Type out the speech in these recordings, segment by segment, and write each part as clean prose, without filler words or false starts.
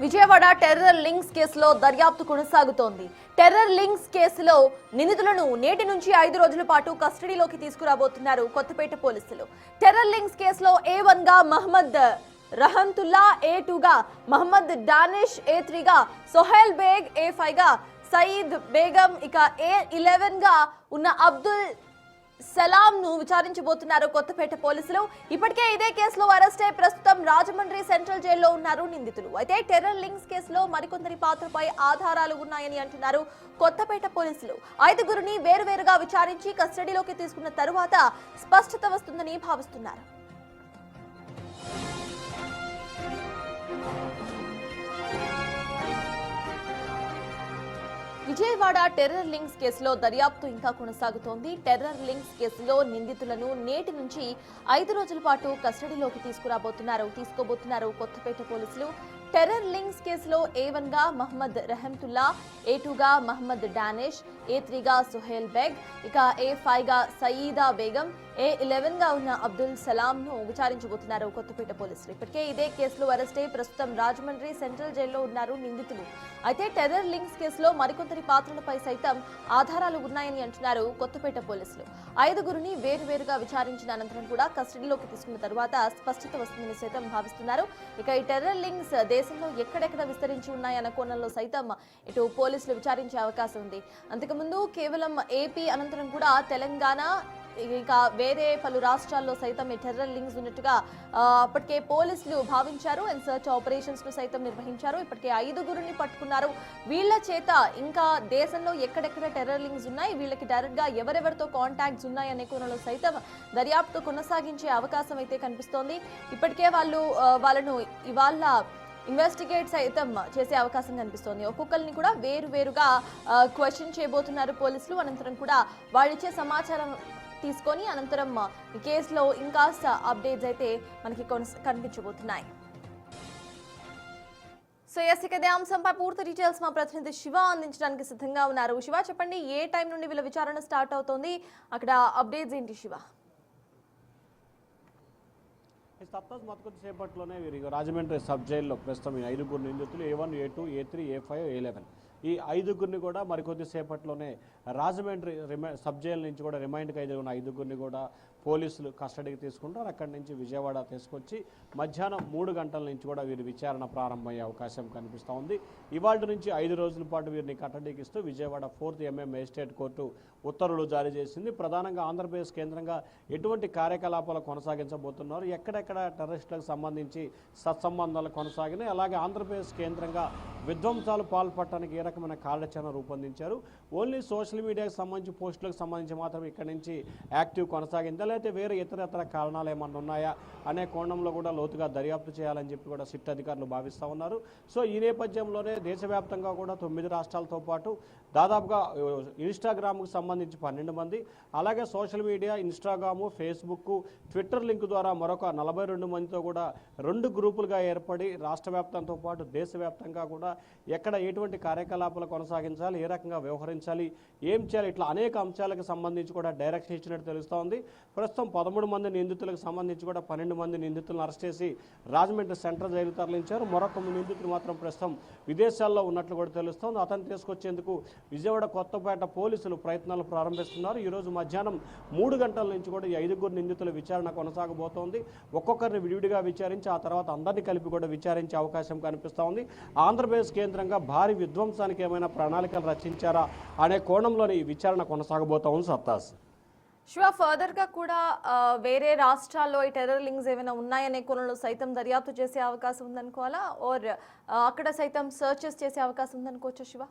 Vijayawada terror links కేసులో దర్యాప్తు కొనసాగుతోంది. టెర్రర్ లింక్స్ కేసులో నిందితులను నేటి నుంచి 5 రోజుల పాటు కస్టడీలోకి తీసుకురాబోతున్నారు కొత్తపేట పోలీసులు. టెర్రర్ లింక్స్ కేసులో A1 గా మహమ్మద్ రహంతుల్లా, A2 గా మహమ్మద్ డానిష్, A3 గా సోహెల్ బేగ్, A5 గా సయీద్ బేగం, ఇక A11 గా ఉన్న అబ్దుల్ సలాం ను విచారించబోతున్నారు కొత్తపేట పోలీసులు. ఇప్పటికే ఇదే కేసులో అరెస్ట్ అయి ప్రస్తుతం రాజమండ్రి సెంట్రల్ జైల్లో ఉన్నారు నిందితులు. అయితే టెర్రర్ లింక్స్ కేసులో మరికొందరి పాత్రపై ఆధారాలు ఉన్నాయని అంటున్నారు కొత్తపేట పోలీసులు. 5గురిని వేరువేరుగా విచారించి కస్టడీలోకి తీసుకున్న తరువాత స్పష్టత వస్తుందని భావిస్తున్నారు. విజయవాడ టెర్రర్ లింక్స్ కేసులో దర్యాప్తు ఇంకా కొనసాగుతోంది. టెర్రర్ లింక్స్ కేసులో నిందితులను నేటి నుంచి 5 రోజుల పాటు కస్టడీలోకి తీసుకోబోతున్నారు కొత్తపేట పోలీసులు. టెర్రర్ లింక్స్ కేసులో A1 గా మహమ్మద్ రహంతుల్లా, A2 గా మహమ్మద్ డానిష్, A3 గా సోహెల్ బేగ్, ఇక A5 గా సయీదా బేగం, A11 గా ఉన్న అబ్దుల్ సలాం ను విచారించబోతున్నారు కొత్తపేట పోలీసులు. ఇప్పటికే ఇదే కేసులో అరెస్ట్ అయి ప్రస్తుతం రాజమండ్రి సెంట్రల్ జైల్లో ఉన్నారు నిందితులు. అయితే టెర్రర్ లింక్స్ కేసులో మరికొందరి పాత్రలపై సైతం ఆధారాలు ఉన్నాయని అంటున్నారు కొత్తపేట పోలీసులు. 5గురిని వేరువేరుగా విచారించిన అనంతరం కూడా కస్టడీలోకి తీసుకున్న తర్వాత స్పష్టత వస్తుందని సైతం భావిస్తున్నారు. ఇక ఈ టెర్రర్ లింక్స్ దేశంలో ఎక్కడెక్కడ విస్తరించి ఉన్నాయన్న కోణంలో సైతం ఇటు పోలీసులు విచారించే అవకాశం ఉంది. అంతకుముందు కేవలం ఏపీ అనంతరం కూడా తెలంగాణ, ఇక వేరే పలు రాష్ట్రాల్లో సైతం ఈ టెర్రర్ లింక్స్ ఉన్నట్టుగా అప్పటికే పోలీసులు భావించారు. అండ్ సర్చ్ ఆపరేషన్స్ ను సైతం నిర్వహించారు. ఇప్పటికే 5గురిని పట్టుకున్నారు. వీళ్ల చేత ఇంకా దేశంలో ఎక్కడెక్కడ టెర్రర్ లింక్స్ ఉన్నాయి, వీళ్ళకి డైరెక్ట్ గా ఎవరెవరితో కాంటాక్ట్స్ ఉన్నాయి అనే కోణంలో సైతం దర్యాప్తు కొనసాగించే అవకాశం అయితే కనిపిస్తోంది. ఇప్పటికే వాళ్ళను ఇవాళ ఇన్వెస్టిగేట్ సైతం చేసే అవకాశం కనిపిస్తోంది. ఒక్కొక్కరిని కూడా వేరువేరుగా క్వశ్చన్ చేయబోతున్నారు పోలీసులు. అనంతరం కూడా వాళ్ళిచ్చే సమాచారం తీసుకొని అనంతరం ఈ కేసులో ఇంకాస్త అప్డేట్స్ అయితే మనకి కనిపించబోతున్నాయి. సో ఇదే అంశంపై పూర్తి డీటెయిల్స్ మా ప్రతినిధి శివ అందించడానికి సిద్ధంగా ఉన్నారు. శివ, చెప్పండి, ఏ టైం నుండి వీళ్ళ విచారణ స్టార్ట్ అవుతోంది, అక్కడ అప్డేట్స్ ఏంటి శివ? కొద్దిసేపట్లోనే వీరు రాజమండ్రి సబ్ జైల్లో ప్రస్తుతం 5గురు నిందితులు A1, A2, A3, A5, A11 ఈ 5గురిని కూడా మరికొద్దిసేపట్లోనే రాజమండ్రి సబ్ జైలు నుంచి కూడా రిమైండ్కి అయితే ఉన్న 5గురిని కూడా పోలీసులు కస్టడీకి తీసుకుంటారు. అక్కడి నుంచి విజయవాడ తీసుకొచ్చి మధ్యాహ్నం 3 గంటల నుంచి కూడా వీరి విచారణ ప్రారంభమయ్యే అవకాశం కనిపిస్తూ ఉంది. ఇవాళ నుంచి 5 రోజుల పాటు వీరిని కస్టడీకి ఇస్తూ Vijayawada 4th MM magistrate court ఉత్తర్వులు జారీ చేసింది. ప్రధానంగా ఆంధ్రప్రదేశ్ కేంద్రంగా ఎటువంటి కార్యకలాపాలు కొనసాగించబోతున్నారు, ఎక్కడెక్కడ టెర్రరిస్టులకు సంబంధించి సత్సంబంధాలు కొనసాగినాయి, అలాగే ఆంధ్రప్రదేశ్ కేంద్రంగా విధ్వంసాలు పాల్పడటానికి ఏ రకమైన కార్యాచరణ రూపొందించారు, ఓన్లీ సోషల్ మీడియాకి సంబంధించి పోస్టులకు సంబంధించి మాత్రం ఇక్కడి నుంచి యాక్టివ్ కొనసాగిందా, లేకపోతే వేరే ఇతర కారణాలు ఏమన్నా ఉన్నాయా అనే కోణంలో కూడా లోతుగా దర్యాప్తు చేయాలని చెప్పి కూడా సిట్ అధికారులు భావిస్తూ ఉన్నారు. సో ఈ నేపథ్యంలోనే దేశవ్యాప్తంగా కూడా 9 రాష్ట్రాలతో పాటు దాదాపుగా ఇన్స్టాగ్రామ్కు సంబంధించి 12 మంది, అలాగే social media Instagram, Facebook, Twitter link ద్వారా మరొక 42 మందితో కూడా 2 గ్రూపులుగా ఏర్పడి రాష్ట్ర వ్యాప్తంతో పాటు దేశవ్యాప్తంగా కూడా ఎక్కడ ఎటువంటి కార్యకలాపాలు కొనసాగించాలి, ఏ రకంగా వ్యవహరించాలి, ఏం చేయాలి, ఇట్లా అనేక అంశాలకు సంబంధించి కూడా డైరెక్షన్ ఇచ్చినట్టు తెలుస్తూ ఉంది. ప్రస్తుతం 13 మంది నిందితులకు సంబంధించి కూడా 12 మంది నిందితులను అరెస్ట్ చేసి రాజమండ్రి సెంట్రల్ జైలు తరలించారు. మరొక నిందితులు మాత్రం ప్రస్తుతం విదేశాల్లో ఉన్నట్లు కూడా తెలుస్తోంది. అతను తీసుకొచ్చేందుకు విజయవాడ కొత్తపేట పోలీసులు ప్రయత్నాలు ప్రారంభిస్తున్నారు. ఈరోజు మధ్యాహ్నం 3 గంటల నుంచి కూడా ఈ 5గురు నిందితుల విచారణ కొనసాగబోతోంది. ఒక్కొక్కరిని విడివిడిగా విచారించి ఆ తర్వాత అందరినీ కలిపి కూడా విచారించే అవకాశం కనిపిస్తూ ఉంది. ఆంధ్రప్రదేశ్ కేంద్రంగా భారీ విధ్వంసానికి ఏమైనా ప్రణాళికలు రచించారా అనే కోణంలోని ఈ విచారణ కొనసాగబోతా ఉంది. సత్తాస్ శివ, ఫర్దర్ గా కూడా వేరే రాష్ట్రాల్లో ఈ టెర్రర్ లింక్స్ ఏమైనా ఉన్నాయనే కోణంలో సైతం దర్యాప్తు చేసే అవకాశం ఉందనుకోవాలా, ఓర్ అక్కడ సైతం సర్చెస్ చేసే అవకాశం ఉందనుకోవచ్చా శివ?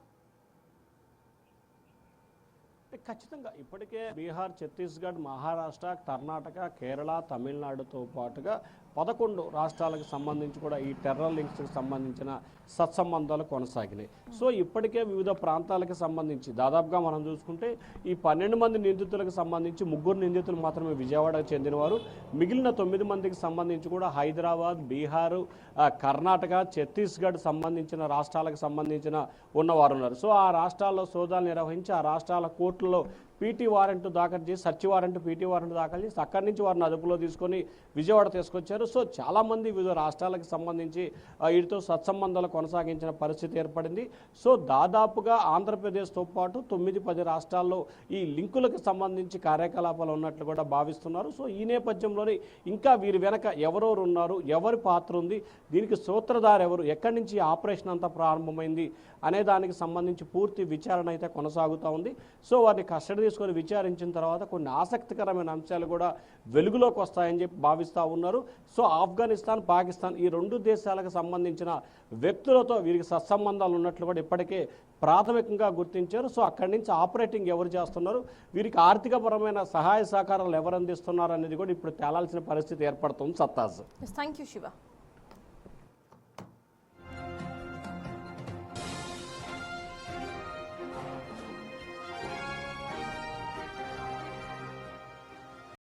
ఖచ్చితంగా ఇప్పటికే బీహార్, ఛత్తీస్గఢ్, మహారాష్ట్ర, కర్ణాటక, కేరళ, తమిళనాడుతో పాటుగా 11 రాష్ట్రాలకు సంబంధించి కూడా ఈ టెర్రర్ లింక్స్కి సంబంధించిన సత్సంబంధాలు కొనసాగినాయి. సో ఇప్పటికే వివిధ ప్రాంతాలకు సంబంధించి దాదాపుగా మనం చూసుకుంటే ఈ 12 మంది నిందితులకు సంబంధించి 3 నిందితులు మాత్రమే విజయవాడకు చెందినవారు, మిగిలిన 9 మందికి సంబంధించి కూడా హైదరాబాద్, బీహారు, కర్ణాటక, ఛత్తీస్గఢ్ సంబంధించిన రాష్ట్రాలకు సంబంధించిన ఉన్నవారు ఉన్నారు. సో ఆ రాష్ట్రాల్లో సోదాలు నిర్వహించి ఆ రాష్ట్రాల కోర్టుల్లో పీటీ వారెంట్ దాఖలు చేసి సర్చ్ వారెంట్ పీటీ వారెంట్ దాఖలు చేసి అక్కడి నుంచి వారిని అదుపులో తీసుకొని విజయవాడ తీసుకొచ్చారు. సో చాలామంది వివిధ రాష్ట్రాలకు సంబంధించి వీటితో సత్సంబంధాలు కొనసాగించిన పరిస్థితి ఏర్పడింది. సో దాదాపుగా ఆంధ్రప్రదేశ్తో పాటు 9-10 రాష్ట్రాల్లో ఈ లింకులకు సంబంధించి కార్యకలాపాలు ఉన్నట్లు కూడా భావిస్తున్నారు. సో ఈ నేపథ్యంలోనే ఇంకా వీరి వెనక ఎవరెవరు ఉన్నారు, ఎవరి పాత్ర ఉంది, దీనికి సూత్రధారు ఎవరు, ఎక్కడి నుంచి ఆపరేషన్ అంతా ప్రారంభమైంది అనే దానికి సంబంధించి పూర్తి విచారణ అయితే కొనసాగుతూ ఉంది. సో వారిని కస్టడీ తీసుకొని విచారించిన తర్వాత కొన్ని ఆసక్తికరమైన అంశాలు కూడా వెలుగులోకి వస్తాయని చెప్పి భావిస్తూ ఉన్నారు. సో ఆఫ్ఘనిస్తాన్, పాకిస్తాన్ ఈ 2 దేశాలకు సంబంధించిన వ్యక్తులతో వీరికి సత్సంబంధాలు ఉన్నట్లు కూడా ఇప్పటికే ప్రాథమికంగా గుర్తించారు. సో అక్కడి నుంచి ఆపరేటింగ్ ఎవరు చేస్తున్నారు, వీరికి ఆర్థికపరమైన సహాయ సహకారాలు ఎవరు అందిస్తున్నారు అనేది కూడా ఇప్పుడు తేలాల్సిన పరిస్థితి ఏర్పడుతుంది. సత్తాజ్. Thank you Shiva.